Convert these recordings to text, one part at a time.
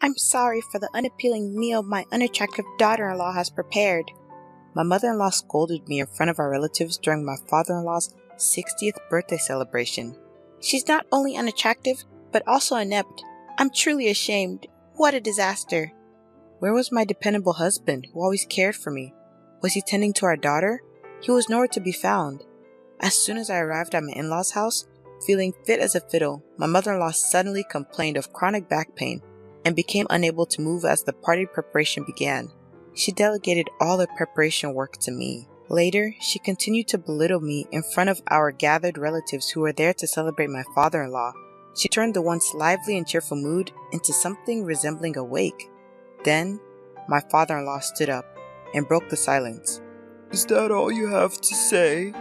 I'm sorry for the unappealing meal my unattractive daughter-in-law has prepared." My mother-in-law scolded me in front of our relatives during my father-in-law's 60th birthday celebration. "She's not only unattractive, but also inept. I'm truly ashamed. What a disaster." Where was my dependable husband who always cared for me? Was he tending to our daughter? He was nowhere to be found. As soon as I arrived at my in-laws' house, feeling fit as a fiddle, my mother-in-law suddenly complained of chronic back pain and became unable to move as the party preparation began. She delegated all the preparation work to me. Later, she continued to belittle me in front of our gathered relatives who were there to celebrate my father-in-law. She turned the once lively and cheerful mood into something resembling a wake. Then, my father-in-law stood up and broke the silence. "Is that all you have to say?"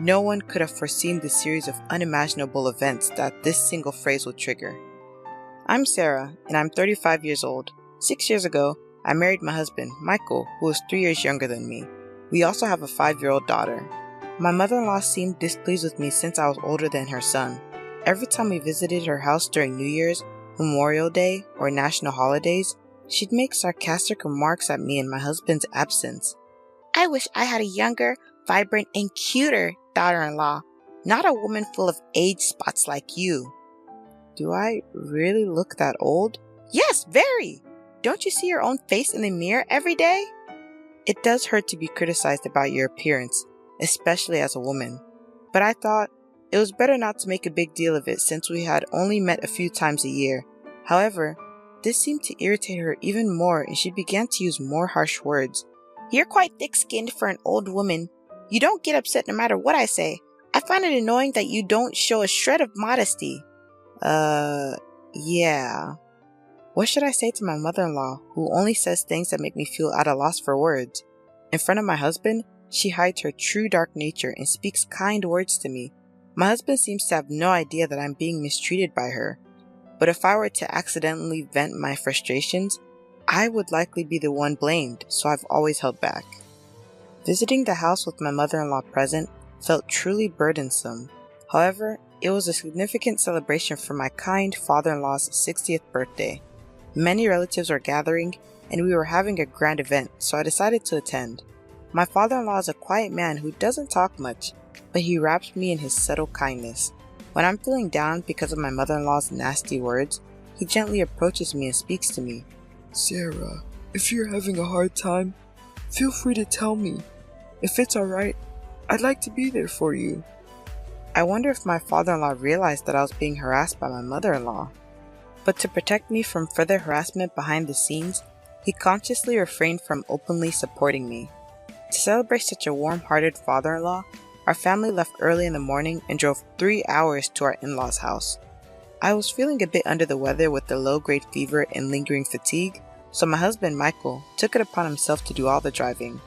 No one could have foreseen the series of unimaginable events that this single phrase would trigger. I'm Sarah, and I'm 35 years old. 6 years ago, I married my husband, Michael, who is 3 years younger than me. We also have a 5-year-old daughter. My mother-in-law seemed displeased with me since I was older than her son. Every time we visited her house during New Year's, Memorial Day, or national holidays, she'd make sarcastic remarks at me in my husband's absence. "I wish I had a younger, vibrant, and cuter daughter-in-law, not a woman full of age spots like you." Do I really look that old? Yes, very! Don't you see your own face in the mirror every day? It does hurt to be criticized about your appearance, especially as a woman. But I thought it was better not to make a big deal of it since we had only met a few times a year. However, this seemed to irritate her even more and she began to use more harsh words. "You're quite thick-skinned for an old woman. You don't get upset no matter what I say. I find it annoying that you don't show a shred of modesty." Yeah. What should I say to my mother-in-law, who only says things that make me feel at a loss for words? In front of my husband, she hides her true dark nature and speaks kind words to me. My husband seems to have no idea that I'm being mistreated by her. But if I were to accidentally vent my frustrations, I would likely be the one blamed, so I've always held back. Visiting the house with my mother-in-law present felt truly burdensome. However, it was a significant celebration for my kind father-in-law's 60th birthday. Many relatives were gathering, and we were having a grand event, so I decided to attend. My father-in-law is a quiet man who doesn't talk much, but he wraps me in his subtle kindness. When I'm feeling down because of my mother-in-law's nasty words, he gently approaches me and speaks to me. "Sarah, if you're having a hard time, feel free to tell me. If it's alright, I'd like to be there for you." I wonder if my father-in-law realized that I was being harassed by my mother-in-law. But to protect me from further harassment behind the scenes, he consciously refrained from openly supporting me. To celebrate such a warm-hearted father-in-law, our family left early in the morning and drove 3 hours to our in-laws' house. I was feeling a bit under the weather with the low-grade fever and lingering fatigue, so my husband Michael took it upon himself to do all the driving.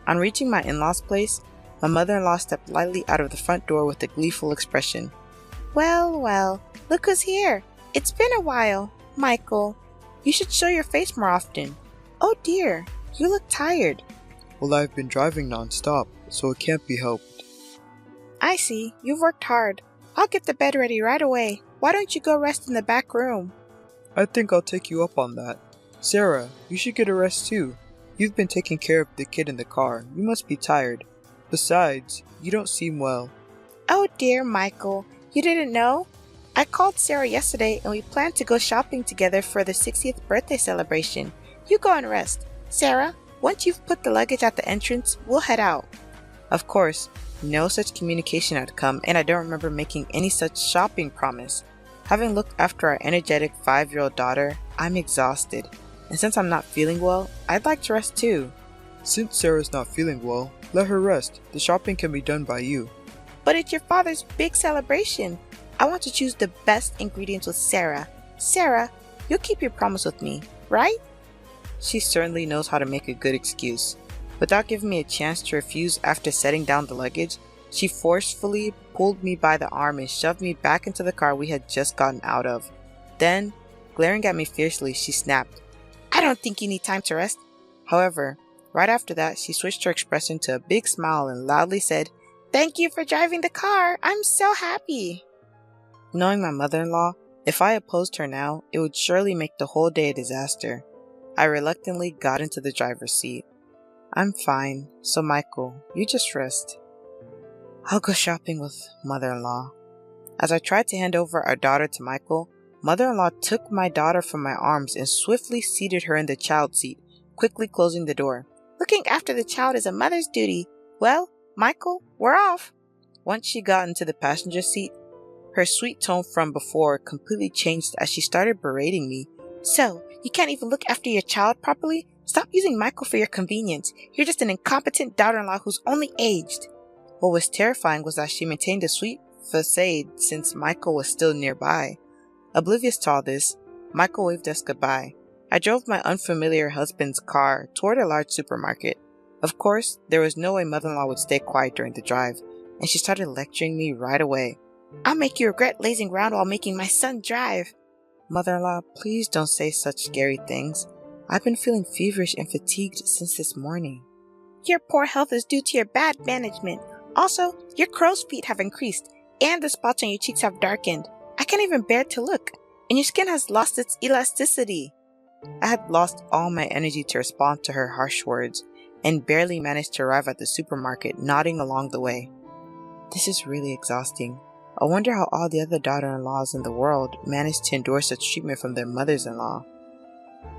On reaching my in-laws' place, my mother-in-law stepped lightly out of the front door with a gleeful expression. Well, well, look who's here. It's been a while. Michael, you should show your face more often. Oh dear, you look tired." "Well, I've been driving non-stop, so it can't be helped." "I see, you've worked hard. I'll get the bed ready right away. Why don't you go rest in the back room?" "I think I'll take you up on that. Sarah, you should get a rest too. You've been taking care of the kid in the car. You must be tired. Besides, you don't seem well." "Oh dear, Michael, you didn't know? I called Sarah yesterday and we planned to go shopping together for the 60th birthday celebration. You go and rest. Sarah, once you've put the luggage at the entrance, we'll head out." Of course, no such communication had come and I don't remember making any such shopping promise. Having looked after our energetic 5-year-old daughter, I'm exhausted. And since I'm not feeling well, I'd like to rest too. "Since Sarah's not feeling well, let her rest. The shopping can be done by you." "But it's your father's big celebration. I want to choose the best ingredients with Sarah. Sarah, you'll keep your promise with me, right?" She certainly knows how to make a good excuse. Without giving me a chance to refuse after setting down the luggage, she forcefully pulled me by the arm and shoved me back into the car we had just gotten out of. Then, glaring at me fiercely, she snapped, "I don't think you need time to rest." However, right after that, she switched her expression to a big smile and loudly said, "Thank you for driving the car. I'm so happy." Knowing my mother-in-law, If I opposed her now, it would surely make the whole day a disaster. I reluctantly got into the driver's seat. I'm fine, so Michael, you just rest. I'll go shopping with mother-in-law. As I tried to hand over our daughter to Michael, mother-in-law took my daughter from my arms and swiftly seated her in the child seat, quickly closing the door. Looking after the child is a mother's duty. Well, Michael, we're off. Once she got into the passenger seat, her sweet tone from before completely changed as she started berating me. So, you can't even look after your child properly? Stop using Michael for your convenience. You're just an incompetent daughter-in-law who's only aged. What was terrifying was that she maintained a sweet facade since Michael was still nearby. Oblivious to all this, Michael waved us goodbye. I drove my unfamiliar husband's car toward a large supermarket. Of course, there was no way mother-in-law would stay quiet during the drive, and she started lecturing me right away. I'll make you regret lazing around while making my son drive. Mother-in-law, please don't say such scary things. I've been feeling feverish and fatigued since this morning. Your poor health is due to your bad management. Also, your crow's feet have increased, and the spots on your cheeks have darkened. I can't even bear to look, and your skin has lost its elasticity. I had lost all my energy to respond to her harsh words, and barely managed to arrive at the supermarket, nodding along the way. This is really exhausting. I wonder how all the other daughter-in-laws in the world manage to endure such treatment from their mothers-in-law.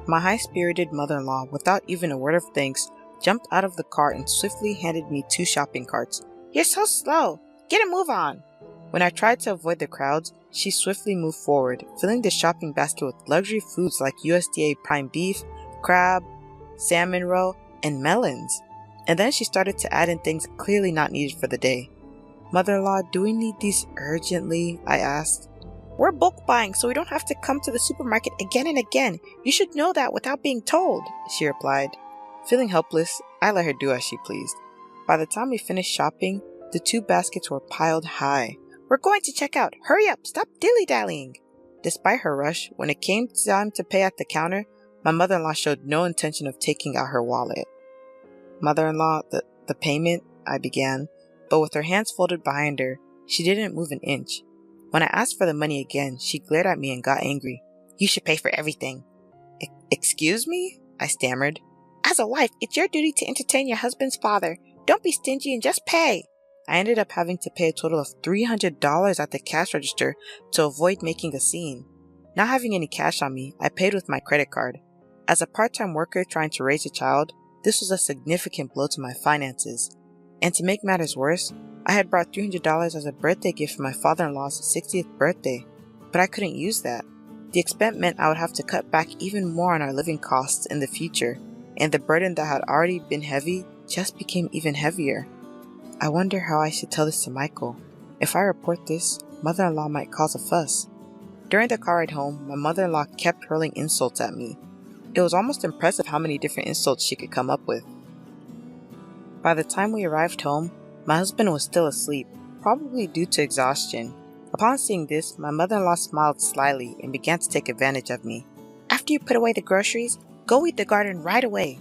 My high-spirited mother-in-law, without even a word of thanks, jumped out of the car and swiftly handed me 2 shopping carts. You're so slow. Get a move on. When I tried to avoid the crowds, she swiftly moved forward, filling the shopping basket with luxury foods like USDA prime beef, crab, salmon roe, and melons. And then she started to add in things clearly not needed for the day. Mother-in-law, do we need these urgently? I asked. We're bulk buying, so we don't have to come to the supermarket again and again. You should know that without being told, she replied. Feeling helpless, I let her do as she pleased. By the time we finished shopping, the 2 baskets were piled high. We're going to check out. Hurry up, stop dilly-dallying. Despite her rush, when it came time to pay at the counter, my mother-in-law showed no intention of taking out her wallet. Mother-in-law, the payment, I began, but with her hands folded behind her, she didn't move an inch. When I asked for the money again, she glared at me and got angry. You should pay for everything. Excuse me? I stammered. As a wife, it's your duty to entertain your husband's father. Don't be stingy and just pay. I ended up having to pay a total of $300 at the cash register to avoid making a scene. Not having any cash on me, I paid with my credit card. As a part-time worker trying to raise a child, this was a significant blow to my finances. And to make matters worse, I had brought $300 as a birthday gift for my father-in-law's 60th birthday, but I couldn't use that. The expense meant I would have to cut back even more on our living costs in the future, and the burden that had already been heavy just became even heavier. I wonder how I should tell this to Michael. If I report this, mother-in-law might cause a fuss. During the car ride home, my mother-in-law kept hurling insults at me. It was almost impressive how many different insults she could come up with. By the time we arrived home, my husband was still asleep, probably due to exhaustion. Upon seeing this, my mother-in-law smiled slyly and began to take advantage of me. After you put away the groceries, go weed the garden right away.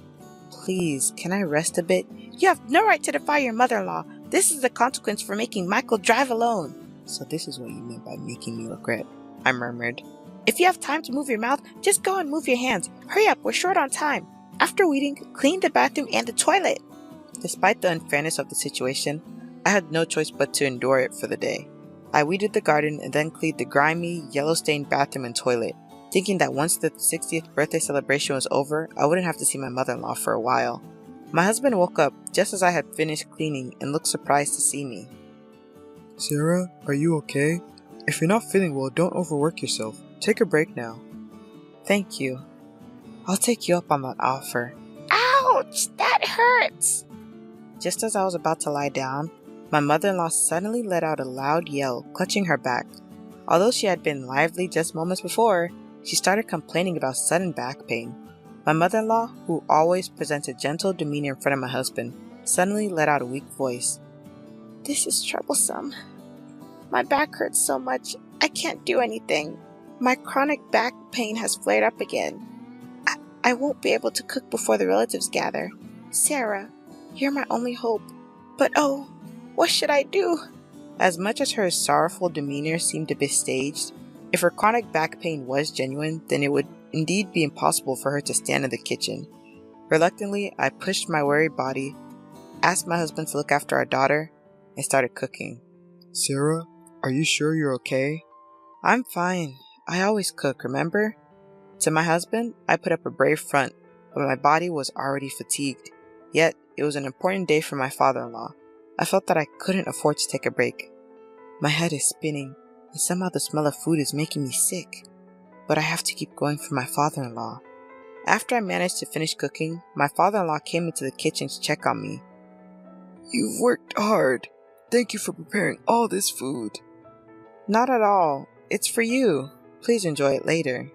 Please, can I rest a bit? You have no right to defy your mother-in-law. This is the consequence for making Michael drive alone. So this is what you meant by making me regret, I murmured. If you have time to move your mouth, just go and move your hands. Hurry up, we're short on time. After weeding, clean the bathroom and the toilet. Despite the unfairness of the situation, I had no choice but to endure it for the day. I weeded the garden and then cleaned the grimy, yellow-stained bathroom and toilet, thinking that once the 60th birthday celebration was over, I wouldn't have to see my mother-in-law for a while. My husband woke up just as I had finished cleaning and looked surprised to see me. Sarah, are you okay? If you're not feeling well, don't overwork yourself. Take a break now. Thank you. I'll take you up on that offer. Ouch! That hurts! Just as I was about to lie down, my mother-in-law suddenly let out a loud yell, clutching her back. Although she had been lively just moments before, she started complaining about sudden back pain. My mother-in-law, who always presents a gentle demeanor in front of my husband, suddenly let out a weak voice. This is troublesome. My back hurts so much, I can't do anything. My chronic back pain has flared up again. I won't be able to cook before the relatives gather. Sarah, you're my only hope. But what should I do? As much as her sorrowful demeanor seemed a bit staged, If her chronic back pain was genuine, then it would indeed be impossible for her to stand in the kitchen. Reluctantly, I pushed my weary body, asked my husband to look after our daughter, and started cooking. Sarah, are you sure you're okay? I'm fine. I always cook, remember? To my husband, I put up a brave front, but my body was already fatigued. Yet, it was an important day for my father-in-law. I felt that I couldn't afford to take a break. My head is spinning, and somehow the smell of food is making me sick. But I have to keep going for my father-in-law. After I managed to finish cooking, my father-in-law came into the kitchen to check on me. You've worked hard. Thank you for preparing all this food. Not at all. It's for you. Please enjoy it later.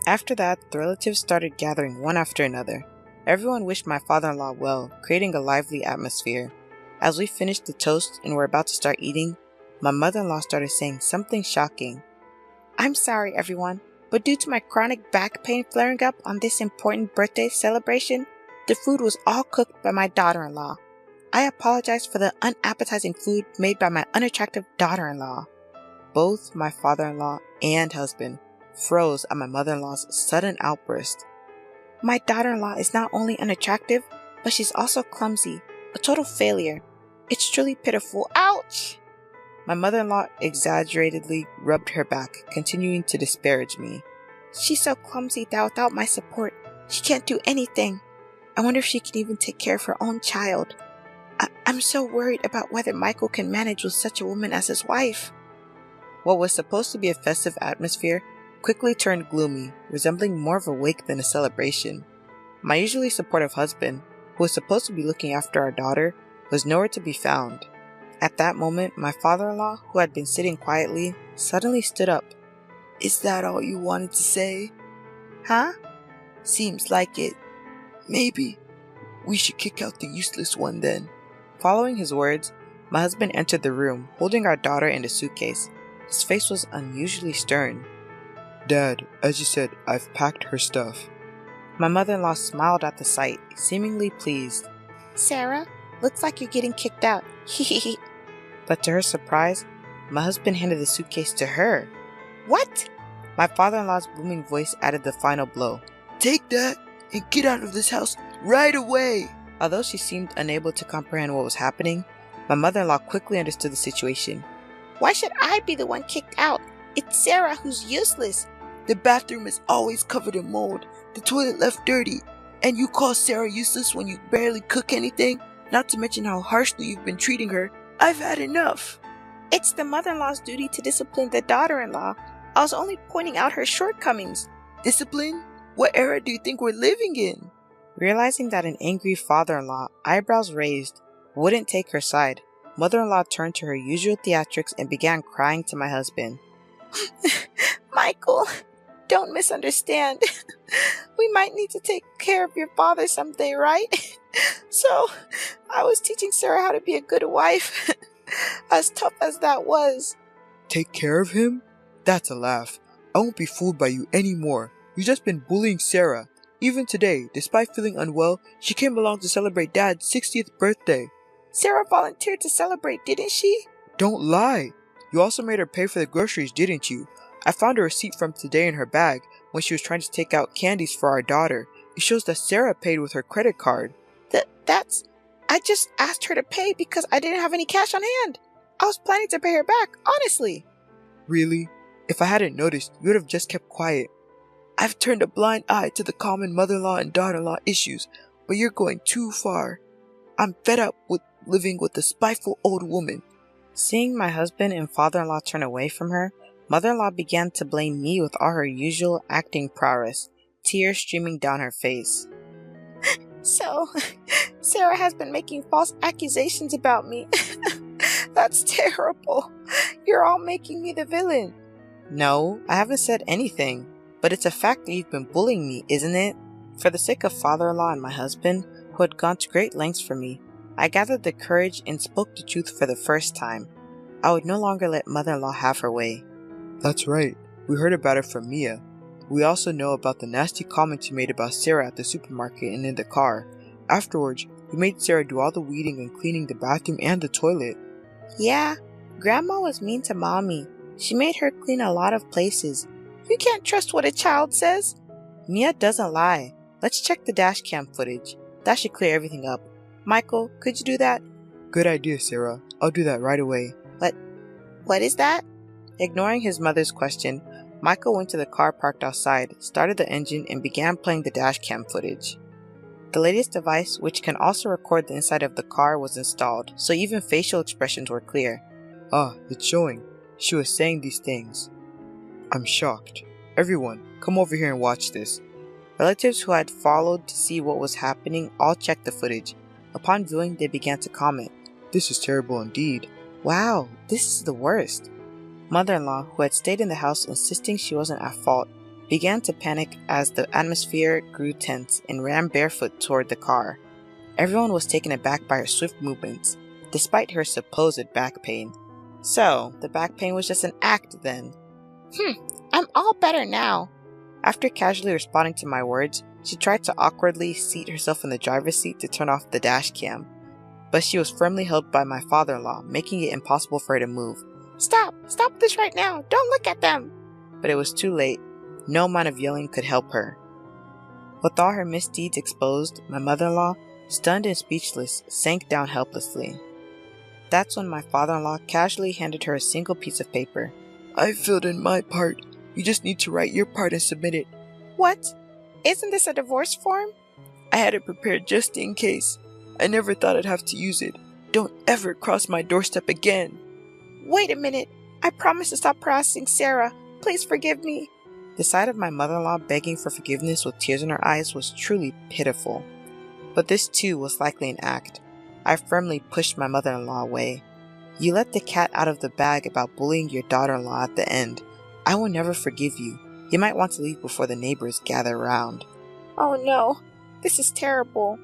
After that, the relatives started gathering one after another. Everyone wished my father-in-law well, creating a lively atmosphere. As we finished the toast and were about to start eating, my mother-in-law started saying something shocking. I'm sorry, everyone, but due to my chronic back pain flaring up on this important birthday celebration, the food was all cooked by my daughter-in-law. I apologize for the unappetizing food made by my unattractive daughter-in-law. Both my father-in-law and husband froze at my mother-in-law's sudden outburst. My daughter-in-law is not only unattractive, but she's also clumsy, a total failure. It's truly pitiful. Ouch! My mother-in-law exaggeratedly rubbed her back, continuing to disparage me. She's so clumsy that without my support, she can't do anything. I wonder if she can even take care of her own child. I'm so worried about whether Michael can manage with such a woman as his wife. What was supposed to be a festive atmosphere quickly turned gloomy, resembling more of a wake than a celebration. My usually supportive husband, who was supposed to be looking after our daughter, was nowhere to be found. At that moment, my father-in-law, who had been sitting quietly, suddenly stood up. Is that all you wanted to say? Huh? Seems like it. Maybe. We should kick out the useless one then. Following his words, my husband entered the room, holding our daughter in a suitcase. His face was unusually stern. Dad, as you said, I've packed her stuff. My mother-in-law smiled at the sight, seemingly pleased. Sarah, looks like you're getting kicked out. Hehehe. But to her surprise, my husband handed the suitcase to her. What? My father-in-law's booming voice added the final blow. Take that and get out of this house right away! Although she seemed unable to comprehend what was happening, my mother-in-law quickly understood the situation. Why should I be the one kicked out? It's Sarah who's useless. The bathroom is always covered in mold, the toilet left dirty, and you call Sarah useless when you barely cook anything? Not to mention how harshly you've been treating her. I've had enough. It's the mother-in-law's duty to discipline the daughter-in-law. I was only pointing out her shortcomings. Discipline? What era do you think we're living in? Realizing that an angry father-in-law, eyebrows raised, wouldn't take her side, mother-in-law turned to her usual theatrics and began crying to my husband. Michael, don't misunderstand. We might need to take care of your father someday, right? So, I was teaching Sarah how to be a good wife. As tough as that was. Take care of him? That's a laugh. I won't be fooled by you anymore. You've just been bullying Sarah. Even today, despite feeling unwell, she came along to celebrate Dad's 60th birthday. Sarah volunteered to celebrate, didn't she? Don't lie. You also made her pay for the groceries, didn't you? I found a receipt from today in her bag when she was trying to take out candies for our daughter. It shows that Sarah paid with her credit card. I just asked her to pay because I didn't have any cash on hand. I was planning to pay her back, honestly. Really? If I hadn't noticed, you would have just kept quiet. I've turned a blind eye to the common mother-in-law and daughter-in-law issues, but you're going too far. I'm fed up with living with a spiteful old woman. Seeing my husband and father-in-law turn away from her, mother-in-law began to blame me with all her usual acting prowess, tears streaming down her face. So, Sarah has been making false accusations about me. That's terrible. You're all making me the villain. No, I haven't said anything, but it's a fact that you've been bullying me, isn't it? For the sake of father-in-law and my husband, who had gone to great lengths for me, I gathered the courage and spoke the truth for the first time. I would no longer let mother-in-law have her way. That's right. We heard about it from Mia. We also know about the nasty comments you made about Sarah at the supermarket and in the car. Afterwards, you made Sarah do all the weeding and cleaning the bathroom and the toilet. Yeah, Grandma was mean to Mommy. She made her clean a lot of places. You can't trust what a child says. Mia doesn't lie. Let's check the dash cam footage. That should clear everything up. Michael, could you do that? Good idea, Sarah. I'll do that right away. What is that? Ignoring his mother's question, Michael went to the car parked outside, started the engine, and began playing the dash cam footage. The latest device, which can also record the inside of the car, was installed, so even facial expressions were clear. Ah, it's showing. She was saying these things. I'm shocked. Everyone, come over here and watch this. Relatives who had followed to see what was happening all checked the footage. Upon viewing, they began to comment. This is terrible indeed. Wow, this is the worst. Mother-in-law, who had stayed in the house insisting she wasn't at fault, began to panic as the atmosphere grew tense and ran barefoot toward the car. Everyone was taken aback by her swift movements, despite her supposed back pain. So, the back pain was just an act then. I'm all better now. After casually responding to my words, she tried to awkwardly seat herself in the driver's seat to turn off the dash cam, but she was firmly held by my father-in-law, making it impossible for her to move. Stop this right now. Don't look at them. But it was too late. No amount of yelling could help her. With all her misdeeds exposed, my mother-in-law, stunned and speechless, sank down helplessly. That's when my father-in-law casually handed her a single piece of paper. I filled in my part. You just need to write your part and submit it. What? Isn't this a divorce form? I had it prepared just in case. I never thought I'd have to use it. Don't ever cross my doorstep again. Wait a minute. I promise to stop harassing Sarah. Please forgive me. The sight of my mother-in-law begging for forgiveness with tears in her eyes was truly pitiful. But this too was likely an act. I firmly pushed my mother-in-law away. You let the cat out of the bag about bullying your daughter-in-law at the end. I will never forgive you. You might want to leave before the neighbors gather around. Oh no, this is terrible.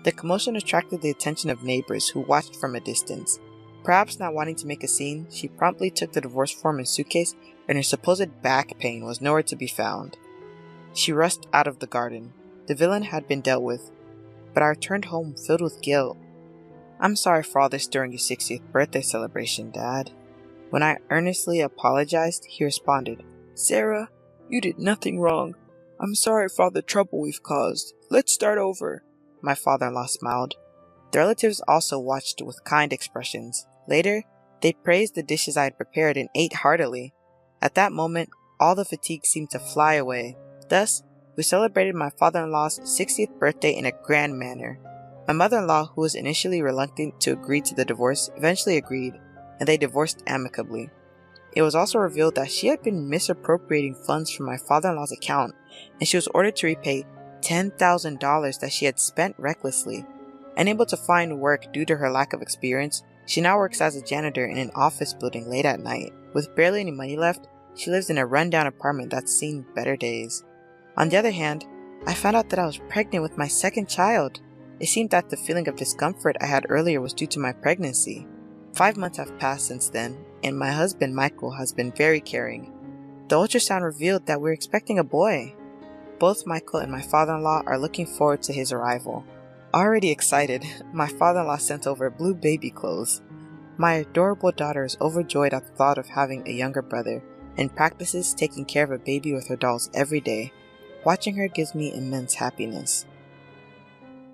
The commotion attracted the attention of neighbors who watched from a distance. Perhaps not wanting to make a scene, she promptly took the divorce form and suitcase, and her supposed back pain was nowhere to be found. She rushed out of the garden. The villain had been dealt with, but I returned home filled with guilt. I'm sorry for all this during your 60th birthday celebration, Dad. When I earnestly apologized, he responded, Sarah, you did nothing wrong. I'm sorry for all the trouble we've caused. Let's start over. My father-in-law smiled. The relatives also watched with kind expressions. Later, they praised the dishes I had prepared and ate heartily. At that moment, all the fatigue seemed to fly away. Thus, we celebrated my father-in-law's 60th birthday in a grand manner. My mother-in-law, who was initially reluctant to agree to the divorce, eventually agreed, and they divorced amicably. It was also revealed that she had been misappropriating funds from my father-in-law's account, and she was ordered to repay $10,000 that she had spent recklessly. Unable to find work due to her lack of experience, she now works as a janitor in an office building late at night. With barely any money left, she lives in a rundown apartment that's seen better days. On the other hand, I found out that I was pregnant with my second child. It seemed that the feeling of discomfort I had earlier was due to my pregnancy. 5 months have passed since then, and my husband Michael has been very caring. The ultrasound revealed that we're expecting a boy. Both Michael and my father-in-law are looking forward to his arrival. Already excited, my father-in-law sent over blue baby clothes. My adorable daughter is overjoyed at the thought of having a younger brother and practices taking care of a baby with her dolls every day. Watching her gives me immense happiness.